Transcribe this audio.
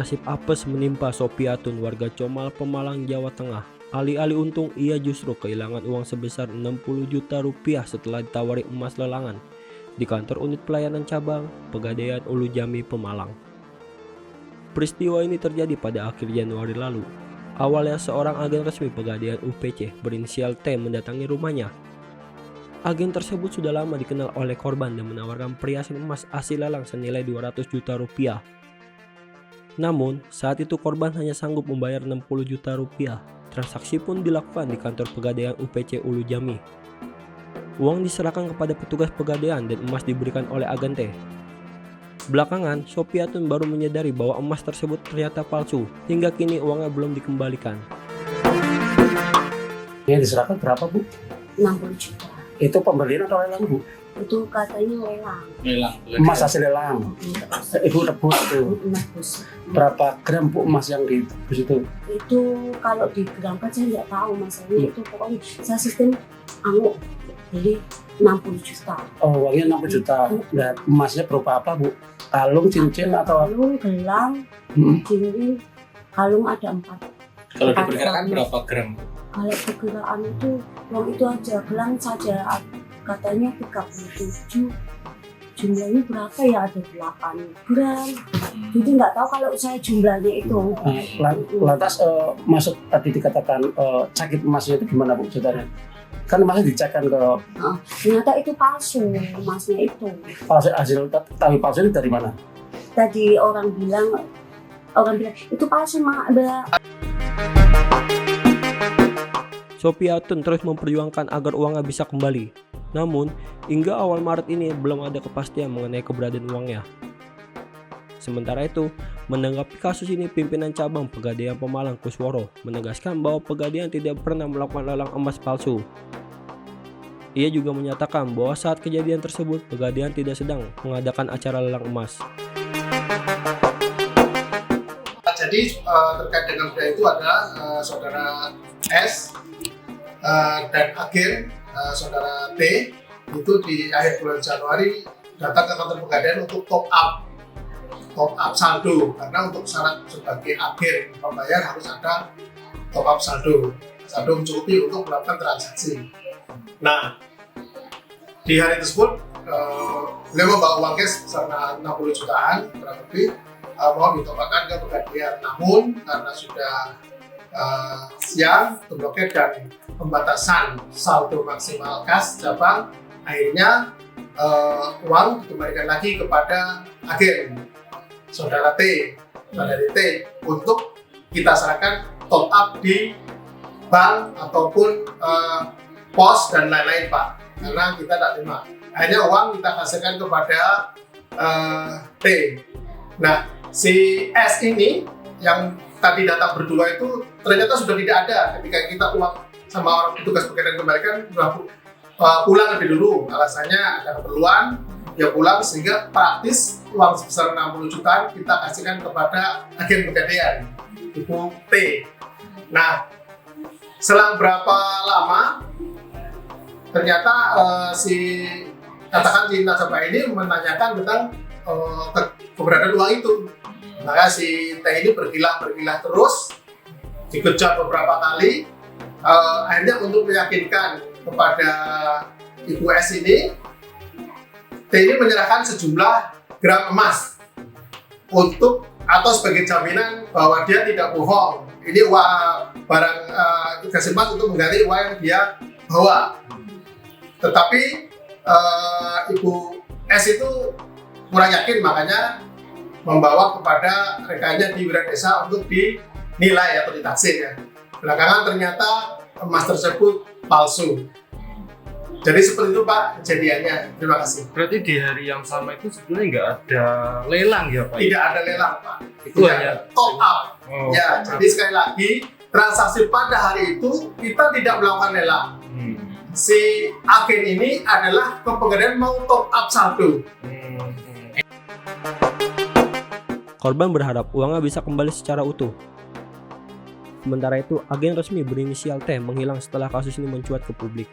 nasib apes menimpa Sopiatun, warga Comal, Pemalang, Jawa Tengah. Alih-alih untung, ia justru kehilangan uang sebesar 60 juta rupiah setelah ditawari emas lelangan di kantor unit pelayanan cabang Pegadaian Ulu Jami, Pemalang. Peristiwa ini terjadi pada akhir Januari lalu. Awalnya seorang agen resmi Pegadaian UPC berinisial T mendatangi rumahnya. Agen tersebut sudah lama dikenal oleh korban dan menawarkan perhiasan emas hasil lelang senilai 200 juta rupiah. Namun, saat itu korban hanya sanggup membayar 60 juta rupiah. Transaksi pun dilakukan di kantor Pegadaian UPC Ulu Jami. Uang diserahkan kepada petugas Pegadaian dan emas diberikan oleh agen T. Belakangan, Sopiatun baru menyadari bahwa emas tersebut ternyata palsu. Hingga kini uangnya belum dikembalikan. Yang diserahkan berapa, Bu? 60 juta. Itu pembelian atau lelang, Bu? Itu katanya lelang. Emas hasil lelang. Ibu tebus itu. Nebus. Berapa gram, Bu, emas yang ditebus itu? Itu kalau di gram kan saya nggak tahu masalahnya itu pokoknya saya sistem jadi 60 juta. Oh, uangnya 60 juta. Nah, emasnya berupa apa, Bu? Kalung, cincin, atau Kalung, gelang, cincin, kalung ada 4. Kalau diperkirakan berapa gram? Kalau perkiraan itu uang itu aja, gelang saja katanya 37. Jumlahnya berapa ya, ada 8 gram. Jadi nggak tahu kalau saya jumlahnya itu. lantas masuk tadi dikatakan sakit emasnya itu gimana, Bu, ceritanya? Kan emasnya dicekkan ke Ternyata itu palsu emasnya itu. palsu, hasil tahu palsu itu dari mana? Tadi orang bilang itu palsu, Mak. Sopiatun terus memperjuangkan agar uangnya bisa kembali. Namun, hingga awal Maret ini belum ada kepastian mengenai keberadaan uangnya. Sementara itu, menanggapi kasus ini, pimpinan cabang Pegadaian Pemalang Kusworo menegaskan bahwa Pegadaian tidak pernah melakukan lelang emas palsu. Ia juga menyatakan bahwa saat kejadian tersebut, Pegadaian tidak sedang mengadakan acara lelang emas. Jadi terkait dengan berita itu adalah saudara S dan agen saudara T itu di akhir bulan Januari datang ke kantor Pegadaian untuk top up saldo, karena untuk syarat sebagai agen pembayar harus ada top up saldo mencukupi untuk melakukan transaksi. Nah, di hari tersebut beliau membawa uang cash sebesar 60 jutaan kurang lebih, mau ditopakkan ke Pegadaian. Namun karena sudah siang, terblokir dan pembatasan saldo maksimal kas cabang, akhirnya uang dikembalikan lagi kepada agen saudara T untuk kita serahkan top up di bank ataupun pos dan lain-lain, Pak, karena kita tidak terima. Akhirnya uang kita kasihkan kepada T. Nah, si S ini yang tadi datang berdua itu ternyata sudah tidak ada ketika kita uang sama orang petugas Pegadaian kembalikan, pulang lebih dulu. Alasannya ada keperluan, dia pulang, sehingga praktis uang sebesar 60 juta kita kasihkan kepada agen Pegadaian, Ibu T. Nah, selang berapa lama ternyata si nasabah ini menanyakan tentang keberadaan uang itu. Maka si T ini bergilah terus, dikejar beberapa kali. Akhirnya untuk meyakinkan kepada Ibu S ini, T ini menyerahkan sejumlah gram emas atau sebagai jaminan bahwa dia tidak bohong. Ini uang barang dikasih emas untuk mengganti uang yang dia bawa. Tetapi Ibu S itu kurang yakin, makanya membawa kepada rekannya di Wilayah Desa untuk dinilai atau ditaksir ya. Belakangan ternyata emas tersebut palsu. Jadi seperti itu, Pak, kejadiannya. Terima kasih. Berarti di hari yang sama itu sebenarnya nggak ada lelang ya, Pak? Tidak ada lelang, Pak. Itu hanya top up. Oh, Ya, jadi sekali lagi transaksi pada hari itu kita tidak melakukan lelang. Si agen ini adalah ke Pegadaian mau top up saldo. Korban berharap uangnya bisa kembali secara utuh. Sementara itu, agen resmi berinisial T menghilang setelah kasus ini mencuat ke publik.